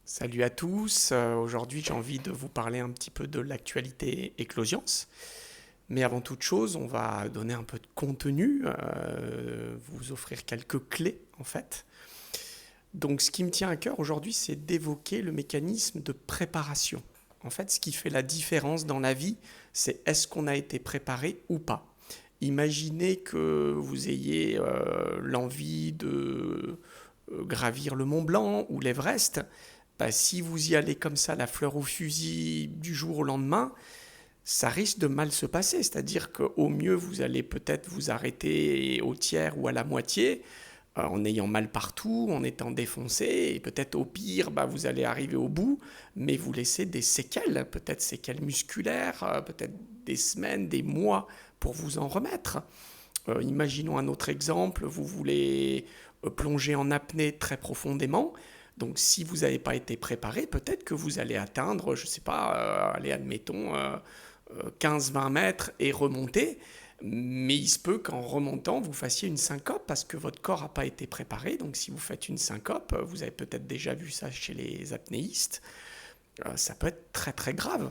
Salut à tous. Aujourd'hui, j'ai envie de vous parler un petit peu de l'actualité Eclosians. Mais avant toute chose, on va donner un peu de contenu, vous offrir quelques clés en fait. Donc, ce qui me tient à cœur aujourd'hui, c'est d'évoquer le mécanisme de préparation. En fait, ce qui fait la différence dans la vie, c'est est-ce qu'on a été préparé ou pas. Imaginez que vous ayez l'envie de gravir le Mont Blanc ou l'Everest. Bah, si vous y allez comme ça, la fleur au fusil, du jour au lendemain, ça risque de mal se passer. C'est-à-dire qu'au mieux, vous allez peut-être vous arrêter au tiers ou à la moitié, en ayant mal partout, en étant défoncé, et peut-être au pire, bah, vous allez arriver au bout, mais vous laissez des séquelles, peut-être séquelles musculaires, peut-être des semaines, des mois pour vous en remettre. Imaginons un autre exemple, vous voulez plonger en apnée très profondément. Donc si vous n'avez pas été préparé, peut-être que vous allez atteindre, je ne sais pas, allez, admettons 15-20 mètres et remonter. Mais il se peut qu'en remontant, vous fassiez une syncope parce que votre corps n'a pas été préparé. Donc si vous faites une syncope, vous avez peut-être déjà vu ça chez les apnéistes, ça peut être très très grave.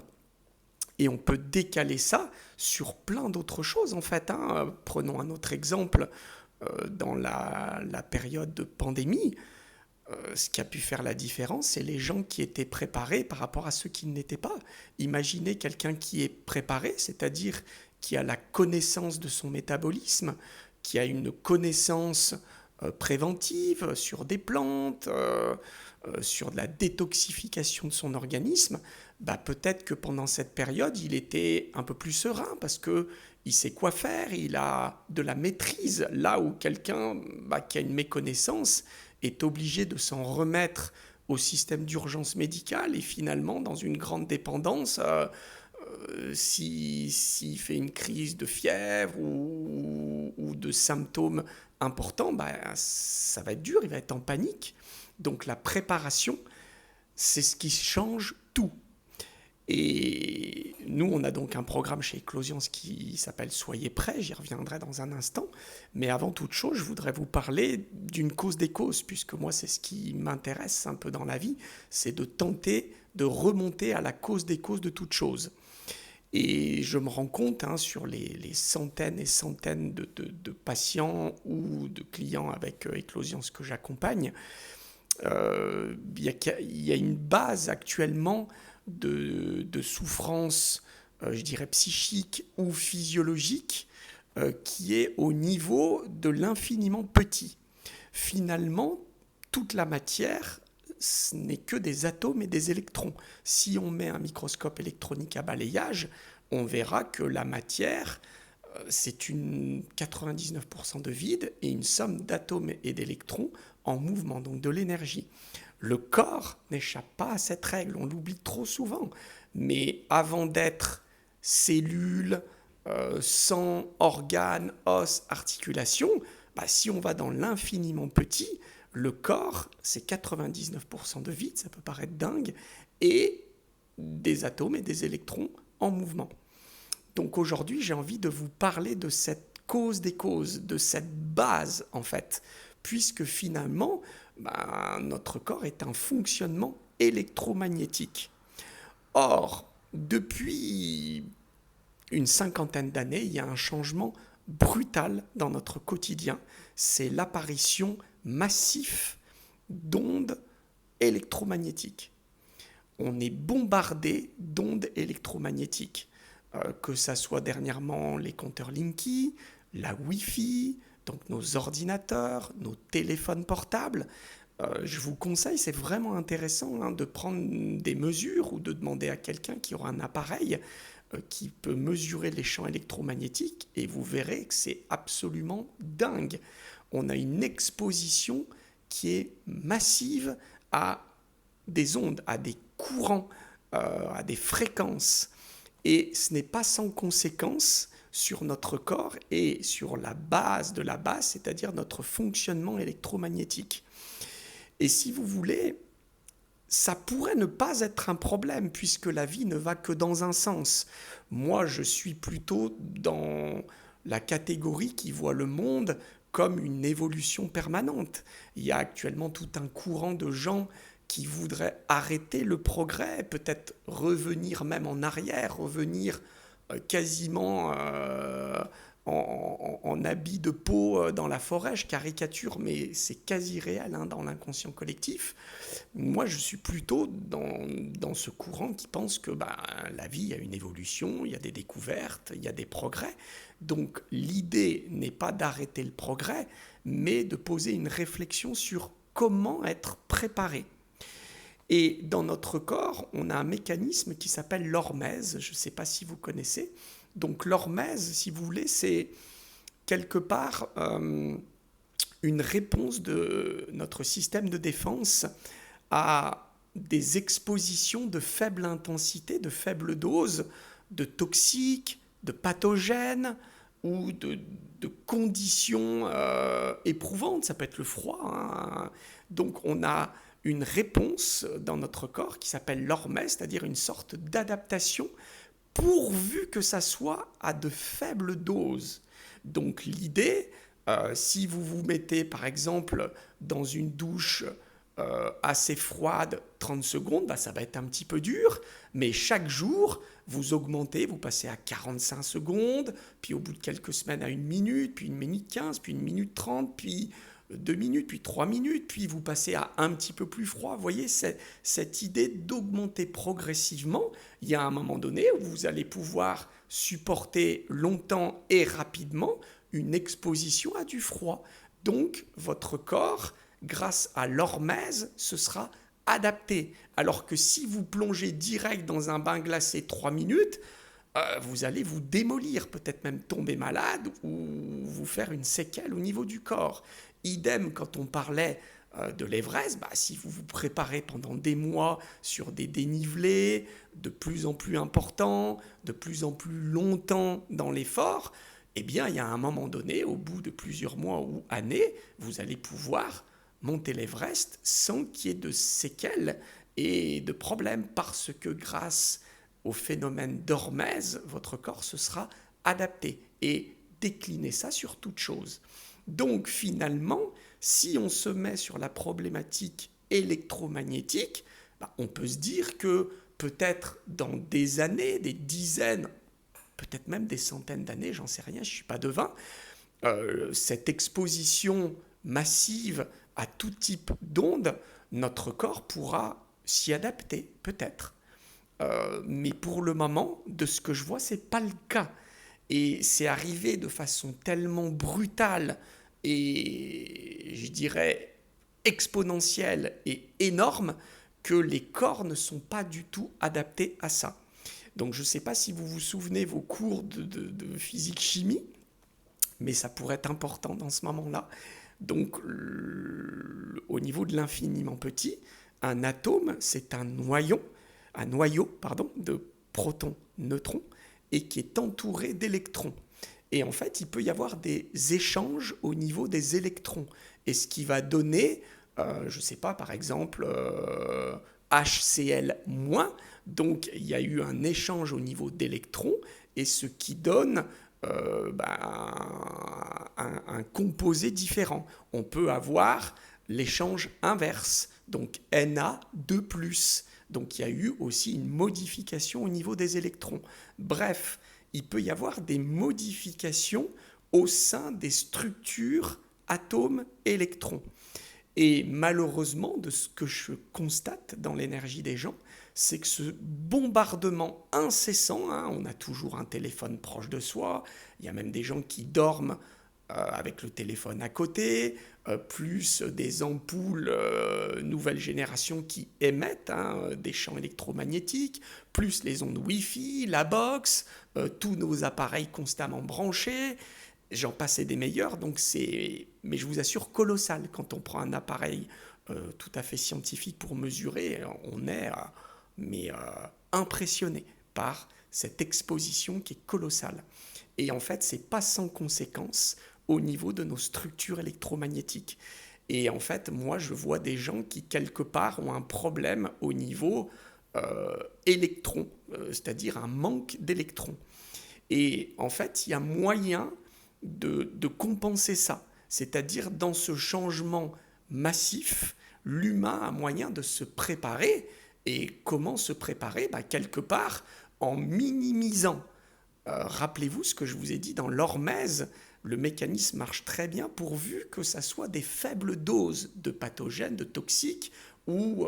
Et on peut décaler ça sur plein d'autres choses en fait, hein. Prenons un autre exemple dans la période de pandémie. Ce qui a pu faire la différence, c'est les gens qui étaient préparés par rapport à ceux qui ne l'étaient pas. Imaginez quelqu'un qui est préparé, c'est-à-dire qui a la connaissance de son métabolisme, qui a une connaissance préventive sur des plantes, sur de la détoxification de son organisme. Bah, peut-être que pendant cette période, il était un peu plus serein parce que il sait quoi faire, il a de la maîtrise, là où quelqu'un qui a une méconnaissance est obligé de s'en remettre au système d'urgence médicale et finalement dans une grande dépendance, s'il fait une crise de fièvre ou de symptômes importants, bah, ça va être dur, il va être en panique. Donc la préparation, c'est ce qui change tout. Et nous, on a donc un programme chez Eclosians qui s'appelle Soyez prêts, j'y reviendrai dans un instant. Mais avant toute chose, je voudrais vous parler d'une cause des causes, puisque moi, c'est ce qui m'intéresse un peu dans la vie, c'est de tenter de remonter à la cause des causes de toute chose. Et je me rends compte sur les centaines et centaines de patients ou de clients avec Eclosians que j'accompagne, il y a une base actuellement de souffrance, je dirais psychique ou physiologique, qui est au niveau de l'infiniment petit. Finalement, toute la matière, ce n'est que des atomes et des électrons. Si on met un microscope électronique à balayage, on verra que la matière, c'est une 99% de vide et une somme d'atomes et d'électrons en mouvement, donc de l'énergie. Le corps n'échappe pas à cette règle, on l'oublie trop souvent. Mais avant d'être cellules, sang, organes, os, articulations, bah, si on va dans l'infiniment petit, le corps, c'est 99% de vide, ça peut paraître dingue, et des atomes et des électrons en mouvement. Donc aujourd'hui, j'ai envie de vous parler de cette cause des causes, de cette base en fait, puisque finalement, notre corps est un fonctionnement électromagnétique. Or, depuis une cinquantaine d'années, il y a un changement brutal dans notre quotidien, c'est l'apparition massive d'ondes électromagnétiques. On est bombardé d'ondes électromagnétiques, que ça soit dernièrement les compteurs Linky, la Wi-Fi, donc nos ordinateurs, nos téléphones portables. Je vous conseille, c'est vraiment intéressant de prendre des mesures ou de demander à quelqu'un qui aura un appareil qui peut mesurer les champs électromagnétiques et vous verrez que c'est absolument dingue. On a une exposition qui est massive à des ondes, à des courants, à des fréquences. Et ce n'est pas sans conséquence sur notre corps et sur la base de la base, c'est-à-dire notre fonctionnement électromagnétique. Et si vous voulez, ça pourrait ne pas être un problème puisque la vie ne va que dans un sens. Moi, je suis plutôt dans la catégorie qui voit le monde comme une évolution permanente. Il y a actuellement tout un courant de gens qui voudraient arrêter le progrès, peut-être revenir même en arrière, revenir quasiment en habit de peau dans la forêt. Je caricature, mais c'est quasi réel hein, dans l'inconscient collectif. Moi, je suis plutôt dans ce courant qui pense que la vie, il y a une évolution, il y a des découvertes, il y a des progrès. Donc l'idée n'est pas d'arrêter le progrès, mais de poser une réflexion sur comment être préparé. Et dans notre corps, on a un mécanisme qui s'appelle l'hormèse. Je ne sais pas si vous connaissez. Donc l'hormèse, si vous voulez, c'est quelque part une réponse de notre système de défense à des expositions de faible intensité, de faible dose, de toxiques, de pathogènes ou de conditions éprouvantes. Ça peut être le froid. Hein. Donc on a une réponse dans notre corps qui s'appelle l'hormèse, c'est-à-dire une sorte d'adaptation pourvu que ça soit à de faibles doses. Donc l'idée, si vous vous mettez par exemple dans une douche assez froide 30 secondes, ça va être un petit peu dur, mais chaque jour, vous augmentez, vous passez à 45 secondes, puis au bout de quelques semaines à 1 minute, puis 1 minute 15, puis 1 minute 30, puis 2 minutes, puis 3 minutes, puis vous passez à un petit peu plus froid. Vous voyez, cette idée d'augmenter progressivement, il y a un moment donné où vous allez pouvoir supporter longtemps et rapidement une exposition à du froid. Donc, votre corps, grâce à l'hormèse, ce sera adapté. Alors que si vous plongez direct dans un bain glacé 3 minutes, vous allez vous démolir, peut-être même tomber malade ou vous faire une séquelle au niveau du corps. Idem quand on parlait de l'Everest, si vous vous préparez pendant des mois sur des dénivelés de plus en plus importants, de plus en plus longtemps dans l'effort, eh bien il y a un moment donné, au bout de plusieurs mois ou années, vous allez pouvoir monter l'Everest sans qu'il y ait de séquelles et de problèmes parce que grâce au phénomène d'hormèse, votre corps se sera adapté et décliner ça sur toute chose. Donc finalement, si on se met sur la problématique électromagnétique, on peut se dire que peut-être dans des années, des dizaines, peut-être même des centaines d'années, j'en sais rien, je ne suis pas devin, cette exposition massive à tout type d'ondes, notre corps pourra s'y adapter, peut-être. Mais pour le moment, de ce que je vois, ce n'est pas le cas. Et c'est arrivé de façon tellement brutale et, je dirais, exponentielle et énorme que les corps ne sont pas du tout adaptés à ça. Donc je ne sais pas si vous vous souvenez vos cours de physique-chimie, mais ça pourrait être important dans ce moment-là. Donc au niveau de l'infiniment petit, un atome, c'est un noyau de protons, neutrons, et qui est entouré d'électrons. Et en fait, il peut y avoir des échanges au niveau des électrons. Et ce qui va donner, je ne sais pas, par exemple, HCl-. Donc, il y a eu un échange au niveau d'électrons, et ce qui donne un composé différent. On peut avoir l'échange inverse, donc Na2+. Donc il y a eu aussi une modification au niveau des électrons. Bref, il peut y avoir des modifications au sein des structures atomes-électrons. Et malheureusement, de ce que je constate dans l'énergie des gens, c'est que ce bombardement incessant, on a toujours un téléphone proche de soi, il y a même des gens qui dorment avec le téléphone à côté, plus des ampoules nouvelle génération qui émettent des champs électromagnétiques, plus les ondes Wi-Fi, la box, tous nos appareils constamment branchés, j'en passe et des meilleurs, donc c'est, mais je vous assure, colossal. Quand on prend un appareil tout à fait scientifique pour mesurer, on est impressionné par cette exposition qui est colossale. Et en fait, c'est pas sans conséquence au niveau de nos structures électromagnétiques. Et en fait, moi, je vois des gens qui, quelque part, ont un problème au niveau électrons, c'est-à-dire un manque d'électrons. Et en fait, il y a moyen de compenser ça, c'est-à-dire dans ce changement massif l'humain a moyen de se préparer. Et comment se préparer? Quelque part en minimisant. Rappelez-vous ce que je vous ai dit dans l'hormèse, le mécanisme marche très bien pourvu que ça soit des faibles doses de pathogènes, de toxiques ou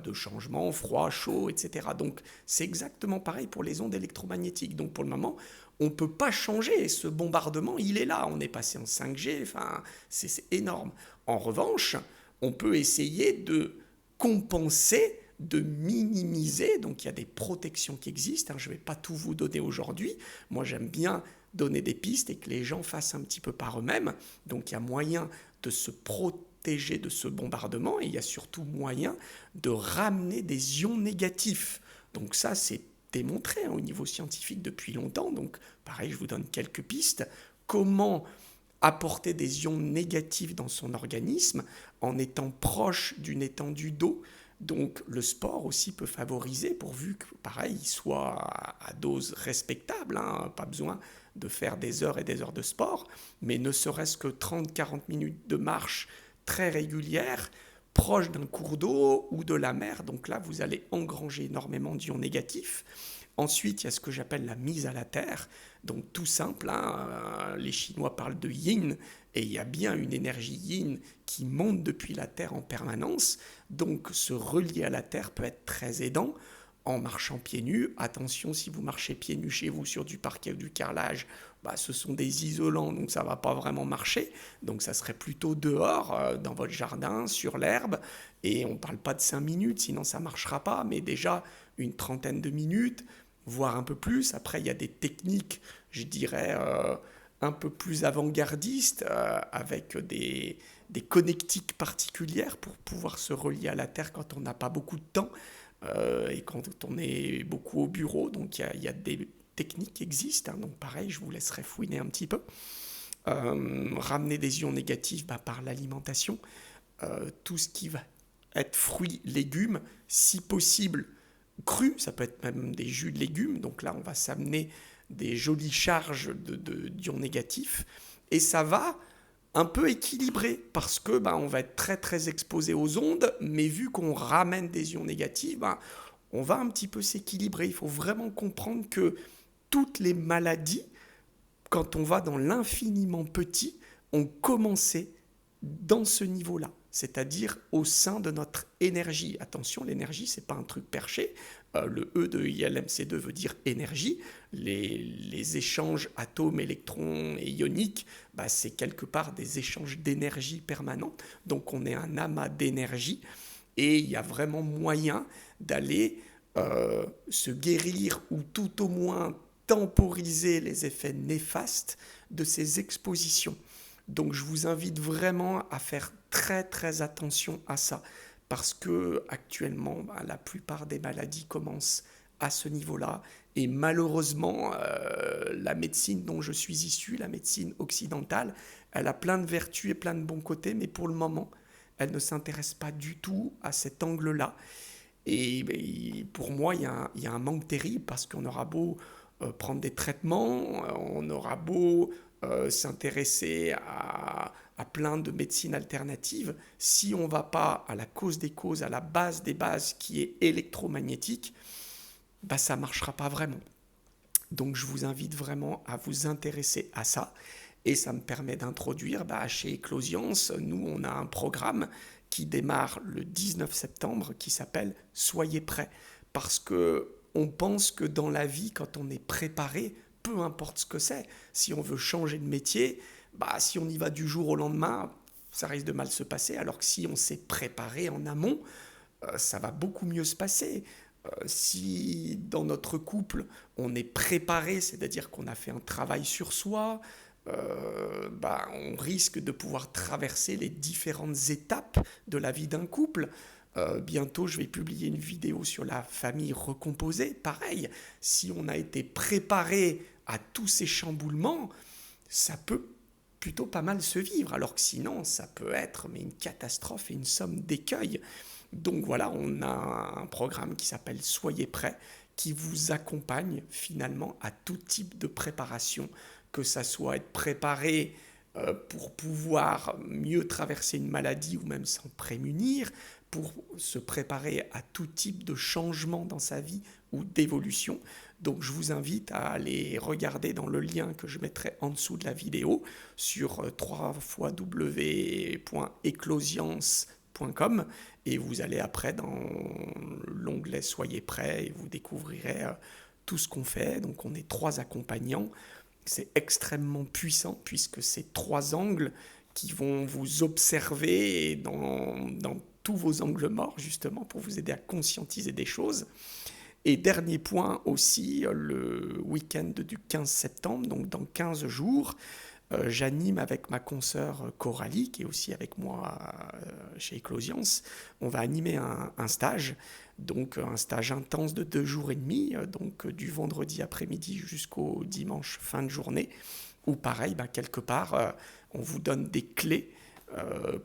de changements, froid, chaud, etc. Donc c'est exactement pareil pour les ondes électromagnétiques. Donc pour le moment, on ne peut pas changer ce bombardement, il est là. On est passé en 5G, enfin c'est énorme. En revanche, on peut essayer de compenser, de minimiser, donc il y a des protections qui existent, je ne vais pas tout vous donner aujourd'hui, moi j'aime bien donner des pistes et que les gens fassent un petit peu par eux-mêmes, donc il y a moyen de se protéger de ce bombardement et il y a surtout moyen de ramener des ions négatifs, donc ça c'est démontré au niveau scientifique depuis longtemps, donc pareil je vous donne quelques pistes, comment apporter des ions négatifs dans son organisme en étant proche d'une étendue d'eau. Donc le sport aussi peut favoriser pourvu que, pareil, il soit à dose respectable, pas besoin de faire des heures et des heures de sport, mais ne serait-ce que 30-40 minutes de marche très régulière, proche d'un cours d'eau ou de la mer. Donc là, vous allez engranger énormément d'ions négatifs. Ensuite, il y a ce que j'appelle la mise à la terre. Donc tout simple, les Chinois parlent de yin, et il y a bien une énergie yin qui monte depuis la terre en permanence. Donc se relier à la terre peut être très aidant en marchant pieds nus. Attention, si vous marchez pieds nus chez vous sur du parquet ou du carrelage, ce sont des isolants, donc ça ne va pas vraiment marcher. Donc ça serait plutôt dehors, dans votre jardin, sur l'herbe. Et on ne parle pas de 5 minutes, sinon ça ne marchera pas, mais déjà une trentaine de minutes, voire un peu plus. Après, il y a des techniques, je dirais, un peu plus avant-gardistes, avec des connectiques particulières pour pouvoir se relier à la Terre quand on n'a pas beaucoup de temps et quand on est beaucoup au bureau. Donc, il y a des techniques qui existent. Donc, pareil, je vous laisserai fouiner un petit peu. Ramener des ions négatifs par l'alimentation. Tout ce qui va être fruits, légumes, si possible, cru, ça peut être même des jus de légumes, donc là on va s'amener des jolies charges d'ions négatifs, et ça va un peu équilibrer, parce que on va être très très exposé aux ondes, mais vu qu'on ramène des ions négatifs, on va un petit peu s'équilibrer. Il faut vraiment comprendre que toutes les maladies, quand on va dans l'infiniment petit, ont commencé dans ce niveau-là, c'est-à-dire au sein de notre énergie. Attention, l'énergie, ce n'est pas un truc perché. Le E de ILMC2 veut dire énergie. Les échanges atomes, électrons et ioniques, c'est quelque part des échanges d'énergie permanents. Donc on est un amas d'énergie et il y a vraiment moyen d'aller se guérir ou tout au moins temporiser les effets néfastes de ces expositions. Donc je vous invite vraiment à faire très très attention à ça, parce que actuellement la plupart des maladies commencent à ce niveau-là, et malheureusement la médecine dont je suis issu, la médecine occidentale, elle a plein de vertus et plein de bons côtés, mais pour le moment elle ne s'intéresse pas du tout à cet angle-là. Et pour moi il y a un manque terrible, parce qu'on aura beau prendre des traitements, on aura beau s'intéresser à plein de médecines alternatives, si on ne va pas à la cause des causes, à la base des bases qui est électromagnétique, ça ne marchera pas vraiment. Donc je vous invite vraiment à vous intéresser à ça, et ça me permet d'introduire chez Eclosiance, nous on a un programme qui démarre le 19 septembre qui s'appelle « Soyez prêts », parce qu'on pense que dans la vie, quand on est préparé, peu importe ce que c'est, si on veut changer de métier, si on y va du jour au lendemain, ça risque de mal se passer, alors que si on s'est préparé en amont, ça va beaucoup mieux se passer. Si dans notre couple, on est préparé, c'est-à-dire qu'on a fait un travail sur soi, on risque de pouvoir traverser les différentes étapes de la vie d'un couple. Bientôt, je vais publier une vidéo sur la famille recomposée. Pareil, si on a été préparé à tous ces chamboulements, ça peut plutôt pas mal se vivre, alors que sinon, ça peut être une catastrophe et une somme d'écueils. Donc voilà, on a un programme qui s'appelle « Soyez prêts », qui vous accompagne finalement à tout type de préparation, que ça soit être préparé pour pouvoir mieux traverser une maladie ou même s'en prémunir, pour se préparer à tout type de changement dans sa vie ou d'évolution. Donc je vous invite à aller regarder dans le lien que je mettrai en dessous de la vidéo sur www.eclosiance.com et vous allez après dans l'onglet Soyez prêts et vous découvrirez tout ce qu'on fait. Donc on est 3 accompagnants. C'est extrêmement puissant puisque c'est 3 angles qui vont vous observer dans tous vos angles morts justement pour vous aider à conscientiser des choses. Et dernier point aussi, le week-end du 15 septembre, donc dans 15 jours, j'anime avec ma consoeur Coralie, qui est aussi avec moi chez Eclosiance. On va animer un stage, donc un stage intense de 2 jours et demi, donc du vendredi après-midi jusqu'au dimanche fin de journée, où pareil, quelque part, on vous donne des clés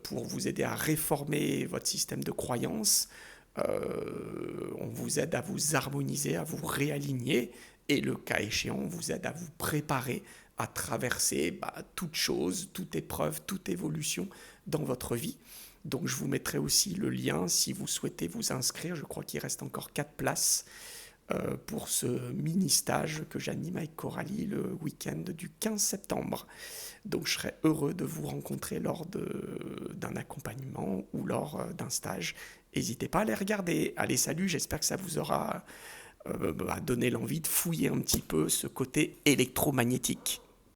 pour vous aider à réformer votre système de croyance. On vous aide à vous harmoniser, à vous réaligner, et le cas échéant, on vous aide à vous préparer à traverser toute chose, toute épreuve, toute évolution dans votre vie. Donc je vous mettrai aussi le lien si vous souhaitez vous inscrire. Je crois qu'il reste encore 4 places pour ce mini-stage que j'anime avec Coralie le week-end du 15 septembre. Donc je serai heureux de vous rencontrer lors d'un accompagnement ou lors d'un stage. N'hésitez pas à les regarder. Allez, salut, j'espère que ça vous aura donné l'envie de fouiller un petit peu ce côté électromagnétique.